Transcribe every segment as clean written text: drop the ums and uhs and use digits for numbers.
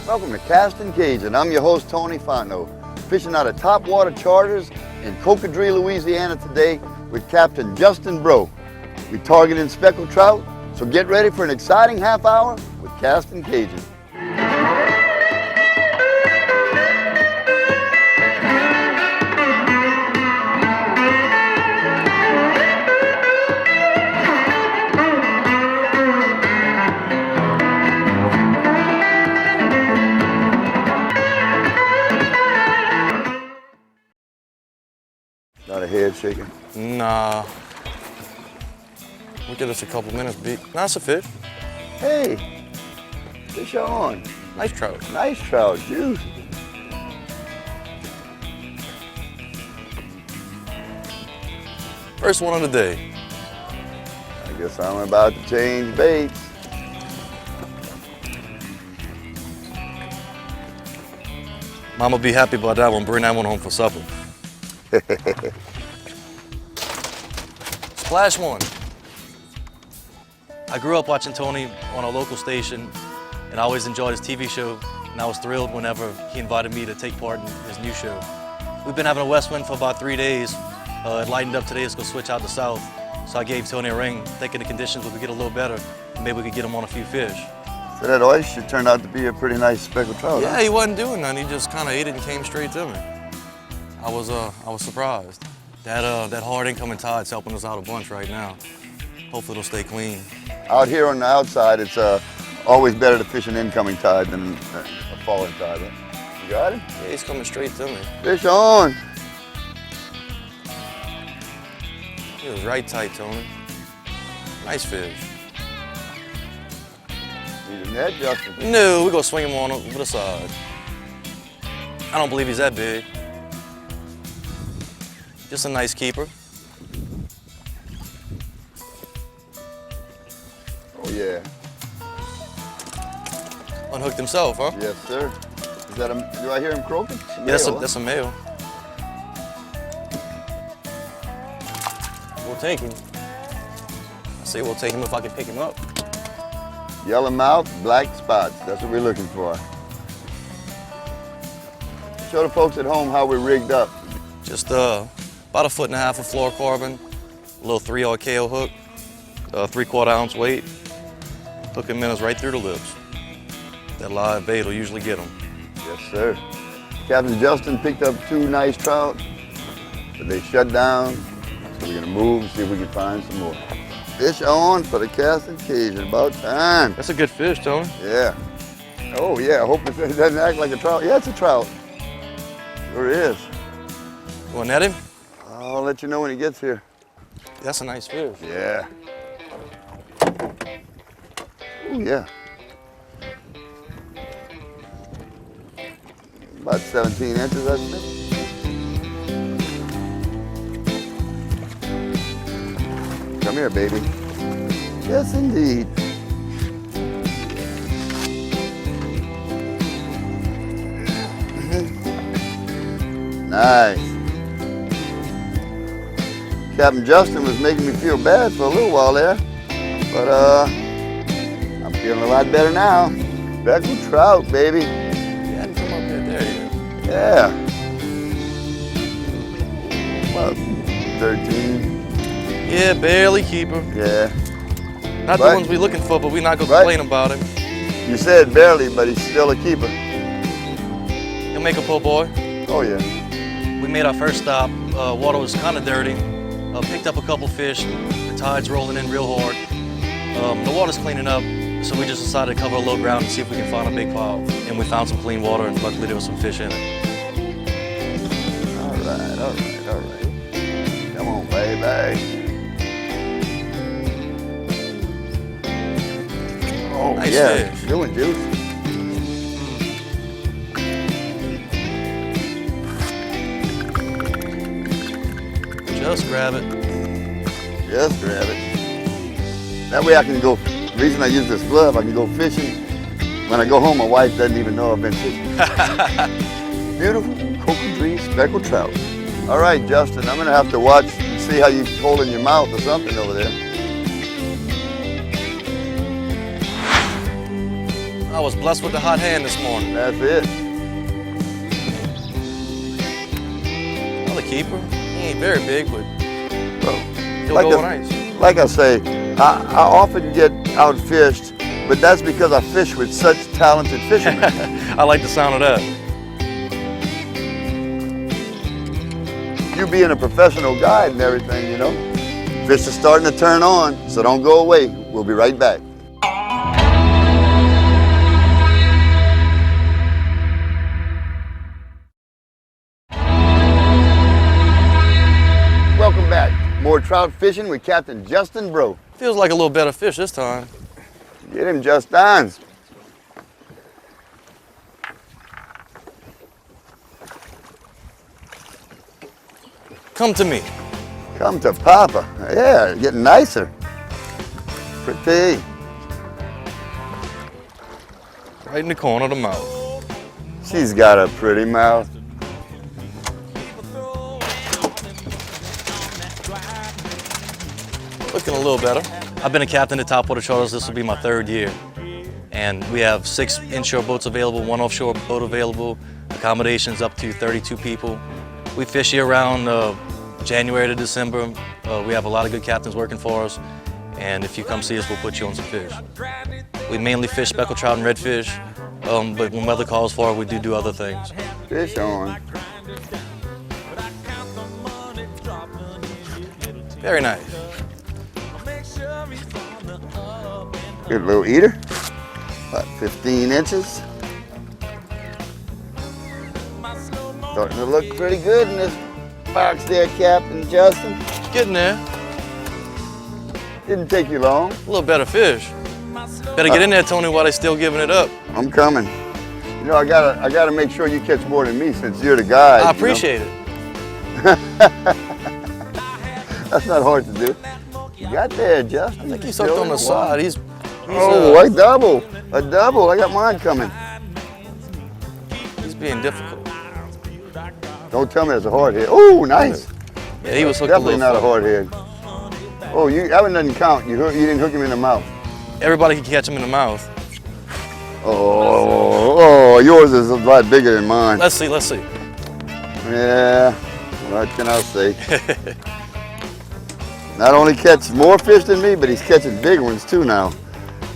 Welcome to Castin Cajun. I'm your host, Tony Fonto, fishing out of top water charters in Cocodrie, Louisiana today with Captain Justin Bro. We targeting speckled trout, so get ready for an exciting half hour with Castin Cajun. Not a head shaking? Nah. We'll give this a couple minutes, B. That's a fish. Hey, fish on. Nice trout. Nice trout, juicy. First one of the day. I guess I'm about to change baits. Mama be happy about that one. Bring that one home for supper. Splash one. I grew up watching Tony on a local station, and I always enjoyed his TV show, and I was thrilled whenever he invited me to take part in his new show. We've been having a west wind for about 3 days. It lightened up today, it's gonna switch out to south. So I gave Tony a ring, thinking the conditions would get a little better, and maybe we could get him on a few fish. So that oyster turned out to be a pretty nice speckled trout. Yeah, huh? he wasn't doing nothing. He just kind of ate it and came straight to me. I was surprised. That hard incoming tide's helping us out a bunch right now. Hopefully it'll stay clean. Out here on the outside, it's always better to fish an incoming tide than a falling tide. Right? You got him? Yeah, he's coming straight to me. Fish on. He was right tight, Tony. Nice fish. Need a net, Justin? No, we're gonna swing him on over the side. I don't believe he's that big. Just a nice keeper. Oh yeah. Unhooked himself, huh? Yes, sir. Is that a, do I hear him croaking? Yeah, that's a male. We'll take him. I say we'll take him if I can pick him up. Yellow mouth, black spots. That's what we're looking for. Show the folks at home how we're rigged up. Just about 1.5 foot of fluorocarbon, a little 3/0 KO hook, 3/4 ounce weight. Hook him in us right through the lips. That live bait will usually get them. Yes, sir. Captain Justin picked up 2 nice trout, but they shut down. So we're gonna move and see if we can find some more. Fish on for the Castin Cajun. About time. That's a good fish, Tony. Yeah. Oh yeah. I hope it doesn't act like a trout. Yeah, it's a trout. Sure is. You want to net him? I'll let you know when he gets here. That's a nice fish. Yeah. Oh yeah. About 17 inches, I think. Come here, baby. Yes, indeed. Nice. Captain Justin was making me feel bad for a little while there, but I'm feeling a lot better now. Speckled trout, baby. He hadn't come up yet. There he is. Yeah. About 13. Yeah, barely keeper. Yeah. Not the Right. ones we're looking for, but we're not gonna Right. complain about him. You said barely, but he's still a keeper. He'll make a pull, boy. Oh yeah. We made our first stop. Water was kind of dirty. Picked up a couple fish. The tide's rolling in real hard. The water's cleaning up, so we just decided to cover a low ground and see if we can find a big pile. And we found some clean water, and luckily there was some fish in it. All right, all right, all right. Come on, baby. Oh Nice yeah, fish. doing juicy. Just grab it. Just grab it. That way I can go, the reason I use this glove, I can go fishing. When I go home, my wife doesn't even know I've been fishing. Beautiful Cocodrie speckled trout. All right, Justin, I'm gonna have to watch and see how you hold in your mouth or something over there. I was blessed with a hot hand this morning. That's it. Another keeper. He ain't very big, but Well, he'll like go I- nice. Like I say, I often get outfished, but that's because I fish with such talented fishermen. I like the sound of that. You being a professional guide and everything, you know. Fish are starting to turn on, so don't go away. We'll be right back. Welcome back. More trout fishing with Captain Justin Bro. Feels like a little better fish this time. Get him, Justin. Come to me. Come to Papa. Yeah, getting nicer. Pretty. Right in the corner of the mouth. She's got a pretty mouth. Looking a little better. I've been a captain at Topwater Charters. This will be my 3rd year. And we have 6 inshore boats available, 1 offshore boat available, accommodations up to 32 people. We fish year round, January to December. We have a lot of good captains working for us. And if you come see us, we'll put you on some fish. We mainly fish speckled trout and redfish, but when weather calls for it, we do other things. Fish on. Very nice. Good little eater. About 15 inches. Starting to look pretty good in this box there, Captain Justin. Getting there. Didn't take you long. A little better fish. Better get in there, Tony, while they're still giving it up. I'm coming. You know, I gotta make sure you catch more than me since you're the guy. I appreciate it. That's not hard to do. You got there, Justin. I think he's hooked on the side. He's Oh, a double. A double. I got mine coming. he's being difficult. Don't tell me it's a hard head. Oh, nice. Yeah, he was hooked Definitely a not little a hard head. Oh, that one doesn't count. You didn't hook him in the mouth. Everybody can catch him in the mouth. Oh, yours is a lot bigger than mine. Let's see, let's see. Yeah, what can I say? Not only catch more fish than me, but he's catching big ones too now.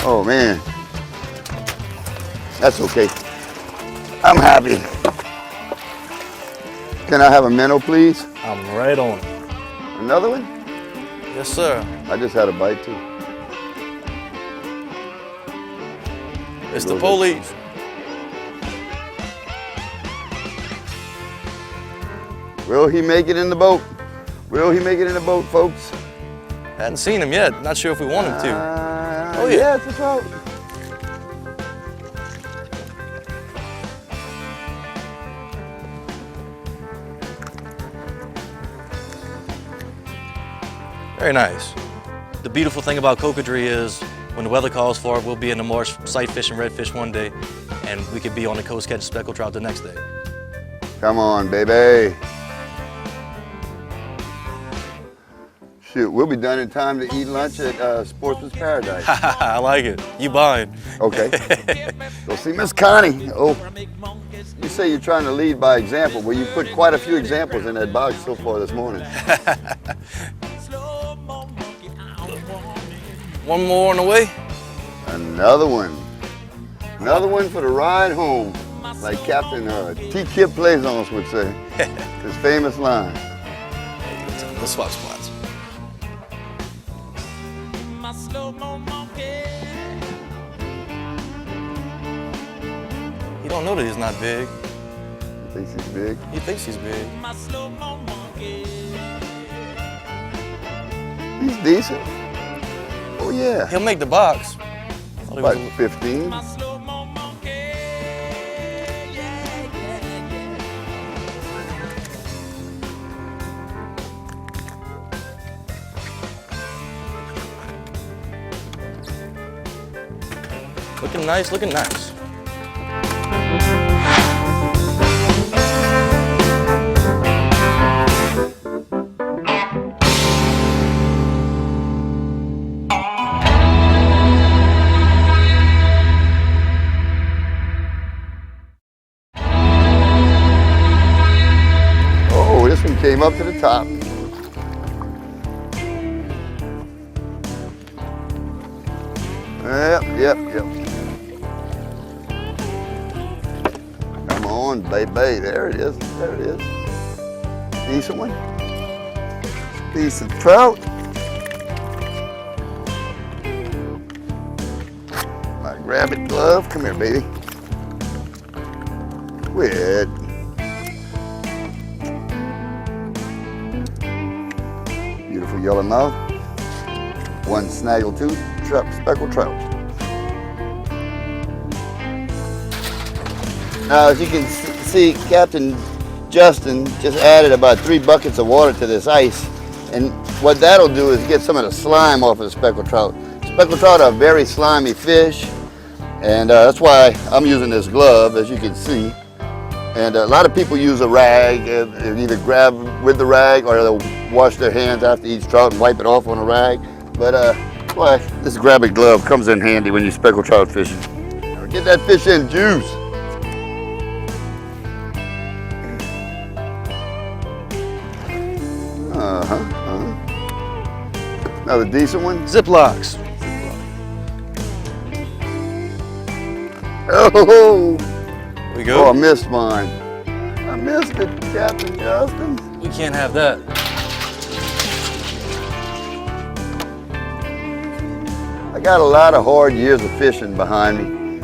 Oh man, that's okay. I'm happy. Can I have a minnow, please? I'm right on it. Another one? Yes, sir. I just had a bite too. It's the police. Will he make it in the boat? Will he make it in the boat, folks? Hadn't seen him yet. Not sure if we want him to. Oh yeah, it's a trout. Very nice. The beautiful thing about Cocodrie is when the weather calls for it, we'll be in the marsh sight fishing redfish one day, and we could be on the coast catching speckled trout the next day. Come on, baby. Shoot, we'll be done in time to eat lunch at Sportsman's Paradise. I like it. You buying? Okay. Go see Miss Connie. Oh, you say you're trying to lead by example. Well, you put quite a few examples in that box so far this morning. One more on the way. Another one. Another one for the ride home, like Captain T. Kip Plaisance would say. His famous line. Let's swap spots. You don't know that he's not big. You think he's big? He thinks he's big. He's decent. Oh yeah. He'll make the box. About 15. Looking nice, looking nice. came up to the top. Yep. Come on, baby. There it is. Decent one. Decent trout. My rabbit glove. Come here, baby. Quit. Beautiful yellowmouth. One snaggletooth speckled trout. Now, as you can see, Captain Justin just added about 3 buckets of water to this ice, and what that'll do is get some of the slime off of the speckled trout. Speckled trout are very slimy fish, and that's why I'm using this glove, as you can see. And a lot of people use a rag, and either grab with the rag or they'll wash their hands after each trout and wipe it off on a rag. But well, this grab-it glove comes in handy when you speckled trout fishing. Get that fish in juice. Another decent one. Ziplocs. Oh, There we go. I missed mine. I missed it, Captain Justin. We can't have that. I got a lot of hard years of fishing behind me.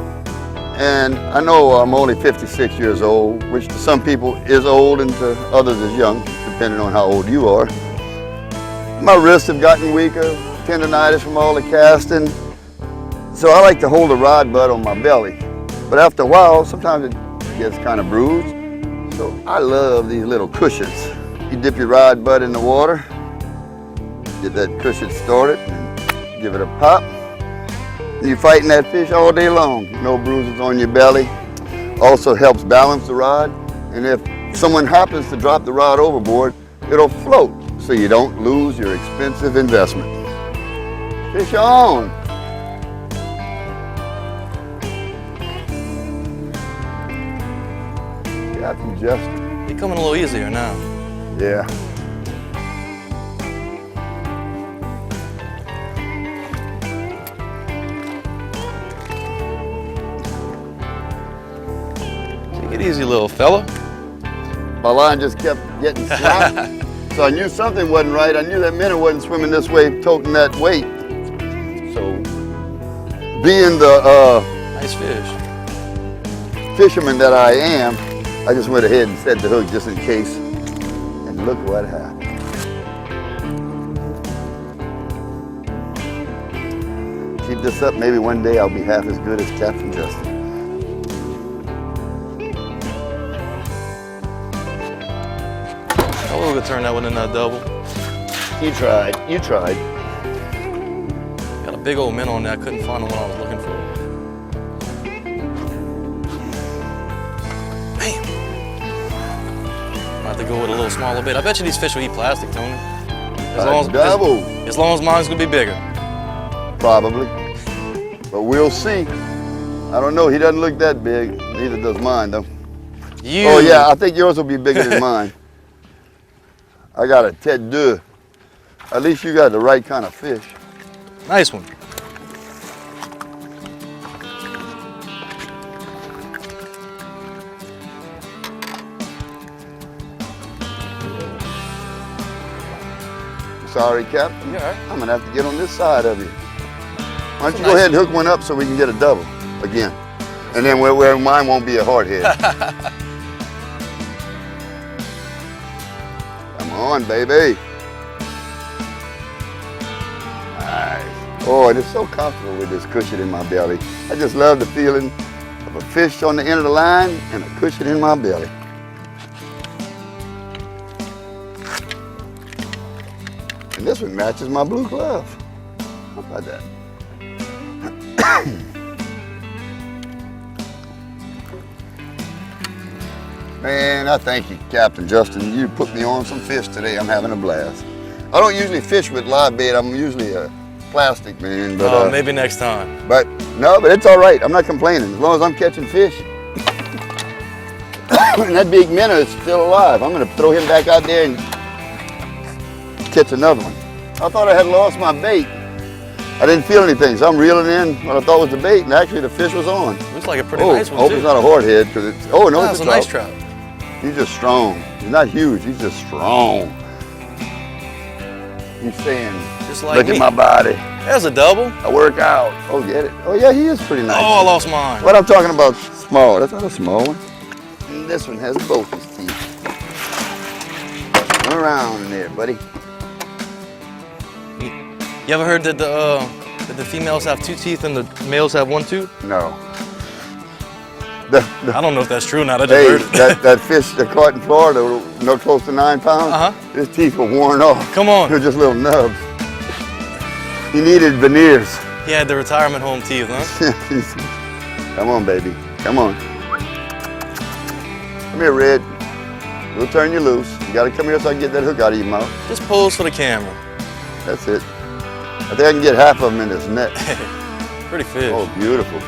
And I know I'm only 56 years old, which to some people is old and to others is young, depending on how old you are. My wrists have gotten weaker, tendonitis from all the casting. So I like to hold the rod butt on my belly. But after a while, sometimes it gets kind of bruised. So I love these little cushions. You dip your rod butt in the water, get that cushion started, and give it a pop. You're fighting that fish all day long. No bruises on your belly. Also helps balance the rod. And if someone happens to drop the rod overboard, it'll float so you don't lose your expensive investment. Fish on. Captain Justin. You're coming a little easier now. Yeah. Take it easy, little fella. My line just kept getting slack. So I knew something wasn't right. I knew that minnow wasn't swimming this way, toting that weight. So, being the Nice fish. fisherman that I am, I just went ahead and set the hook just in case. And look what happened. Keep this up, maybe one day I'll be half as good as Captain Justin. I would have turned that one into a double. You tried. Got a big old minnow on there. I couldn't find the one I was looking for. Bam. Might have to go with a little smaller bait. I bet you these fish will eat plastic, Tony. Double. As long as mine's gonna be bigger. Probably. But we'll see. I don't know. He doesn't look that big. Neither does mine, though. Oh, yeah. I think yours will be bigger than mine. I got a tête deux. At least you got the right kind of fish. Nice one. Sorry, Captain. You all right? I'm gonna have to get on this side of you. Why don't you go nice ahead and hook one up so we can get a double again. And then where mine won't be a hard head. Come on, baby. Nice. Oh, it is so comfortable with this cushion in my belly. I just love the feeling of a fish on the end of the line and a cushion in my belly. And this one matches my blue glove. How about that? Man, I thank you, Captain Justin. You put me on some fish today. I'm having a blast. I don't usually fish with live bait. I'm usually a plastic man. But, maybe next time. But it's all right. I'm not complaining as long as I'm catching fish. And that big minnow is still alive. I'm gonna throw him back out there and catch another one. I thought I had lost my bait. I didn't feel anything, so I'm reeling in what I thought was the bait, and actually the fish was on. Looks like a pretty nice one, hope too. it's not a hard head, because it's, oh no, That's it's a nice trout. He's just strong. He's not huge, he's just strong. He's saying, just like look me. at my body. There's a double. I work out. Oh, get it? Oh yeah, he is pretty nice. Oh, I lost mine. What I'm talking about, small. That's not a small one. And this one has both his teeth. Run around in there, buddy. You ever heard that the females have 2 teeth and the males have 1 tooth? No. I don't know if that's true or not. I just Hey, heard it. that fish that caught in Florida, no close to 9 pounds, his teeth were worn off. Come on. They were just little nubs. He needed veneers. He had the retirement home teeth, huh? Come on, baby. Come on. Come here, Red. We'll turn you loose. You gotta come here so I can get that hook out of your mouth. Just pose for the camera. That's it. I think I can get half of him in this net. Pretty fish. Oh, beautiful.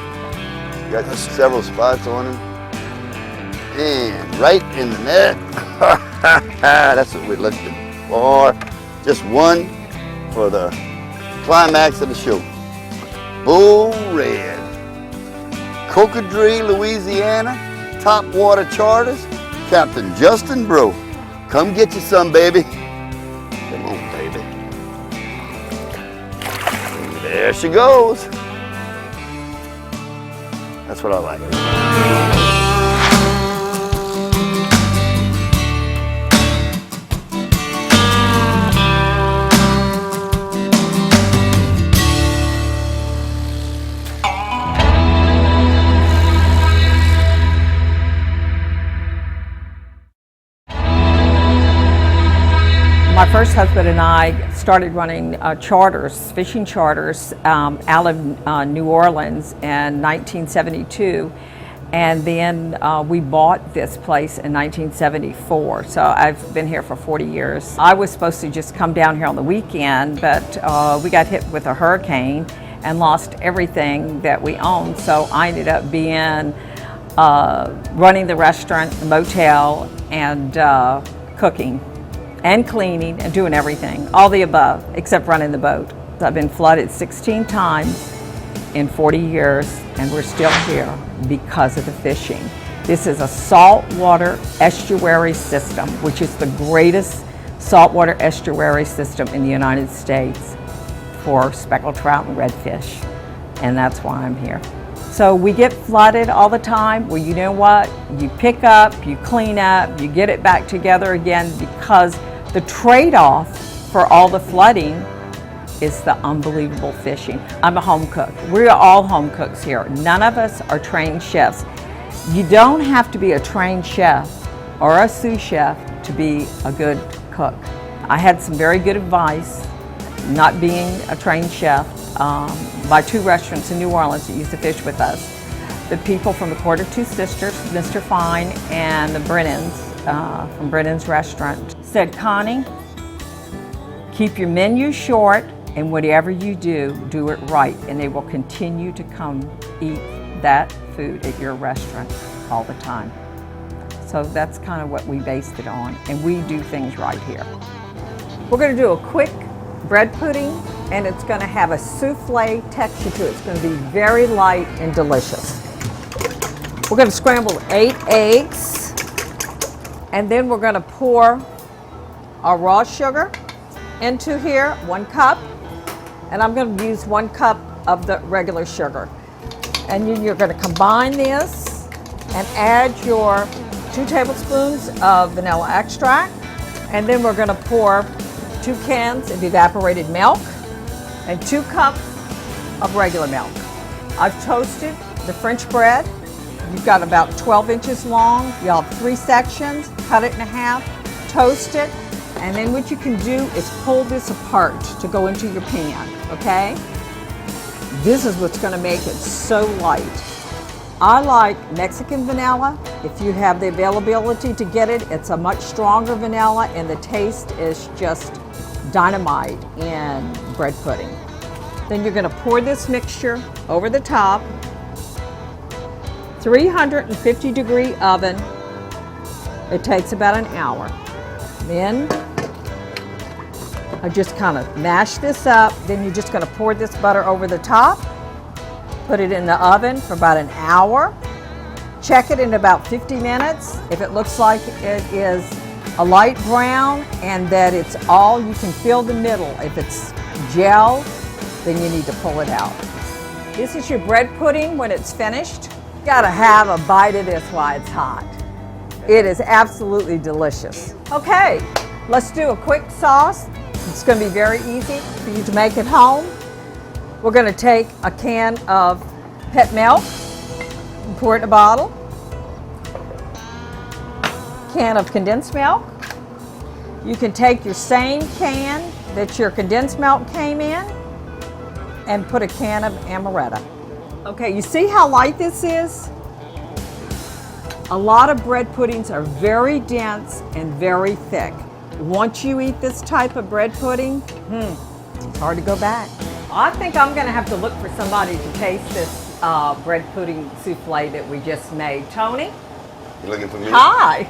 Got several spots on him. And right in the net. That's what we're looking for. Just one for the climax of the show. Bull Red. Cocodrie, Louisiana. Top water charters. Captain Justin Bro. Come get you some, baby. Come on, baby. There she goes. That's what I like. My first husband and I started running charters, fishing charters, out of New Orleans in 1972, and then we bought this place in 1974. So I've been here for 40 years. I was supposed to just come down here on the weekend, but we got hit with a hurricane and lost everything that we owned. So I ended up being running the restaurant, the motel, and cooking and cleaning and doing everything, all the above, except running the boat. I've been flooded 16 times in 40 years, and we're still here because of the fishing. This is a saltwater estuary system, which is the greatest saltwater estuary system in the United States for speckled trout and redfish, and that's why I'm here. So we get flooded all the time. Well, you know what? You pick up, you clean up, you get it back together again, because the trade-off for all the flooding is the unbelievable fishing. I'm a home cook. We're all home cooks here. None of us are trained chefs. You don't have to be a trained chef or a sous chef to be a good cook. I had some very good advice, not being a trained chef, by 2 restaurants in New Orleans that used to fish with us. The people from the Quarter Two Sisters, Mr. Fine, and the Brennans, from Brennan's Restaurant, said, Connie, keep your menu short, and whatever you do, do it right, and they will continue to come eat that food at your restaurant all the time. So that's kind of what we based it on, and we do things right here. We're going to do a quick bread pudding, and it's going to have a souffle texture to it. It's going to be very light and delicious. We're going to scramble 8 eggs, and then we're going to pour our raw sugar into here, 1 cup, and I'm going to use 1 cup of the regular sugar. And then you're going to combine this and add your 2 tablespoons of vanilla extract, and then we're going to pour 2 cans of evaporated milk and 2 cups of regular milk. I've toasted the French bread. You've got about 12 inches long. You'll have 3 sections. Cut it in half, toast it, and then what you can do is pull this apart to go into your pan, okay? This is what's going to make it so light. I like Mexican vanilla. If you have the availability to get it, it's a much stronger vanilla, and the taste is just dynamite in bread pudding. Then you're going to pour this mixture over the top, 350-degree oven. It takes about an hour. Then I just kind of mash this up. Then you're just going to pour this butter over the top. Put it in the oven for about an hour. Check it in about 50 minutes. If it looks like it is a light brown and that it's all, you can feel the middle. If it's gel, then you need to pull it out. This is your bread pudding when it's finished. You gotta have a bite of this while it's hot. It is absolutely delicious. Okay, let's do a quick sauce. It's gonna be very easy for you to make at home. We're gonna take a can of pet milk and pour it in a bottle. Can of condensed milk. You can take your same can that your condensed milk came in and put a can of amaretto. Okay, you see how light this is? A lot of bread puddings are very dense and very thick. Once you eat this type of bread pudding, it's hard to go back. I think I'm gonna have to look for somebody to taste this bread pudding souffle that we just made. Tony? You looking for me? Hi.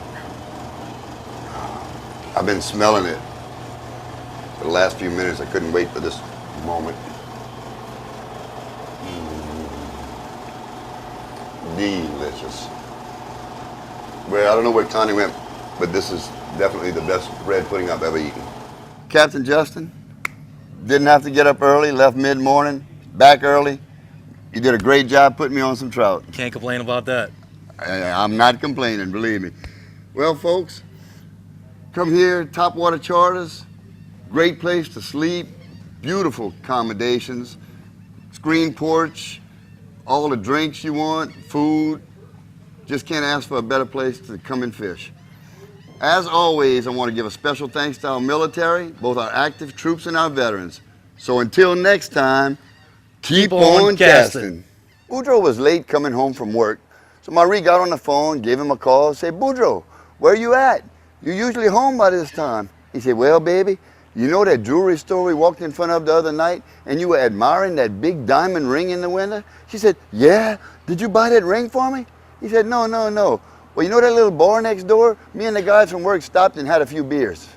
I've been smelling it for the last few minutes. I couldn't wait for this moment. Delicious. Well, I don't know where Connie went, but this is definitely the best bread pudding I've ever eaten. Captain Justin, didn't have to get up early, left mid-morning, back early. You did a great job putting me on some trout. Can't complain about that. I'm not complaining, believe me. Well, folks, come here, Topwater Charters, great place to sleep, beautiful accommodations, screen porch, all the drinks you want, food. Just can't ask for a better place to come and fish. As always, I want to give a special thanks to our military, both our active troops and our veterans. So until next time, keep on casting. Boudreaux was late coming home from work, so Marie got on the phone, gave him a call, said, Boudreaux, where you at? You're usually home by this time. He said, well, baby, you know that jewelry store we walked in front of the other night and you were admiring that big diamond ring in the window? She said, yeah, did you buy that ring for me? He said, no. Well, you know that little bar next door? Me and the guys from work stopped and had a few beers.